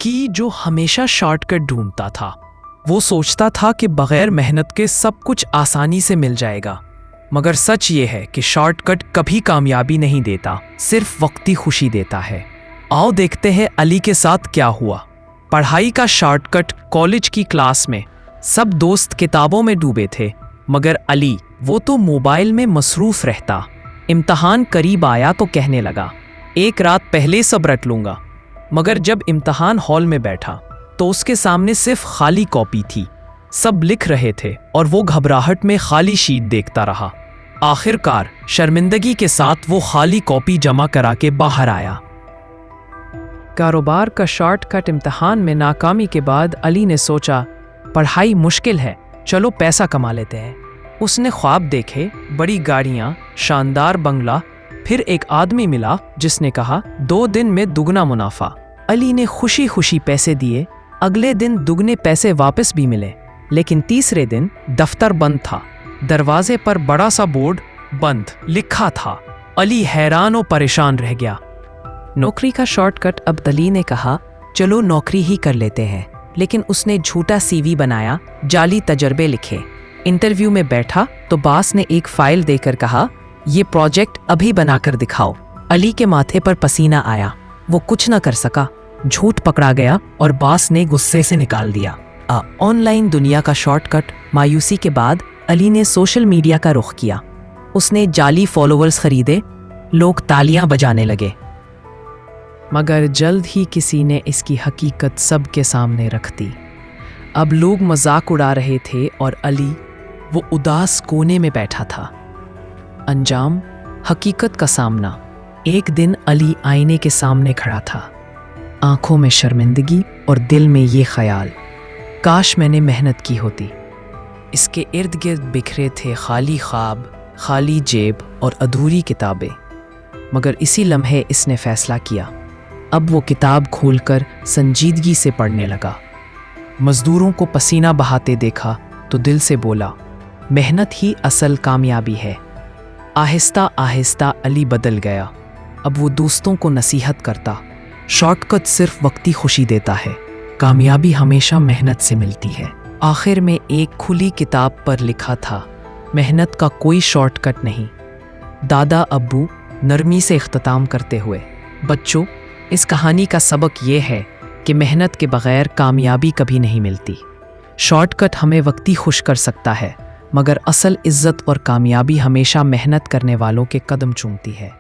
की जो हमेशा शॉर्टकट ढूंढता था। वो सोचता था कि बगैर मेहनत के सब कुछ आसानी से मिल जाएगा, मगर सच ये है कि शॉर्टकट कभी कामयाबी नहीं देता, सिर्फ वक्ती खुशी देता है। आओ देखते हैं अली के साथ क्या हुआ। पढ़ाई का शॉर्टकट। कॉलेज की क्लास में सब दोस्त किताबों में डूबे थे, मगर अली वो तो मोबाइल में मसरूफ रहता। इम्तहान करीब आया तो कहने लगा, एक रात पहले सब रट लूंगा। मगर जब इम्तहान हॉल में बैठा तो उसके सामने सिर्फ खाली कॉपी थी। सब लिख रहे थे और वो घबराहट में खाली शीट देखता रहा। आखिरकार शर्मिंदगी के साथ वो खाली कॉपी जमा करा के बाहर आया। कारोबार का शॉर्टकट। इम्तहान में नाकामी के बाद अली ने सोचा, पढ़ाई मुश्किल है, चलो पैसा कमा लेते हैं। उसने ख्वाब देखे, बड़ी गाड़ियां, शानदार बंगला। फिर एक आदमी मिला जिसने कहा, 2 दिन में दुगना मुनाफा। अली ने खुशी खुशी पैसे दिए। अगले दिन दुगने पैसे वापस भी मिले, लेकिन तीसरे दिन दफ्तर बंद था। दरवाजे पर बड़ा सा बोर्ड बंद लिखा था। अली हैरान और परेशान रह गया। नौकरी का शॉर्टकट। अब अली ने कहा, चलो नौकरी ही कर लेते हैं। लेकिन उसने झूठा CV बनाया, जाली तजर्बे लिखे। इंटरव्यू में बैठा तो बॉस ने एक फाइल देकर कहा, ये प्रोजेक्ट अभी बनाकर दिखाओ। अली के माथे पर पसीना आया। वो कुछ न कर सका, झूठ पकड़ा गया और बॉस ने गुस्से से निकाल दिया। ऑनलाइन दुनिया का शॉर्टकट। मायूसी के बाद अली ने सोशल मीडिया का रुख किया। उसने जाली फॉलोअर्स खरीदे। लोग तालियां बजाने लगे, मगर जल्द ही किसी ने इसकी हकीकत सबके सामने रख दी। अब लोग मजाक उड़ा रहे थे और अली वो उदास कोने में बैठा था। अंजाम, हकीकत का सामना। एक दिन अली आईने के सामने खड़ा था, आंखों में शर्मिंदगी और दिल में ये ख्याल, काश मैंने मेहनत की होती। इसके इर्द गिर्द बिखरे थे खाली ख्वाब, खाली जेब और अधूरी किताबें। मगर इसी लम्हे इसने फैसला किया। अब वो किताब खोलकर संजीदगी से पढ़ने लगा। मजदूरों को पसीना बहाते देखा तो दिल से बोला, मेहनत ही असल कामयाबी है। आहिस्ता आहिस्ता अली बदल गया। अब वो दोस्तों को नसीहत करता, शॉर्टकट सिर्फ वक्ती खुशी देता है, कामयाबी हमेशा मेहनत से मिलती है। आखिर में एक खुली किताब पर लिखा था, मेहनत का कोई शॉर्टकट नहीं। दादा अब्बू नरमी से इख्तिताम करते हुए, बच्चों, इस कहानी का सबक ये है कि मेहनत के बगैर कामयाबी कभी नहीं मिलती। शॉर्टकट हमें वक्ती खुश कर सकता है, मगर असल इज्जत और कामयाबी हमेशा मेहनत करने वालों के कदम चूमती है।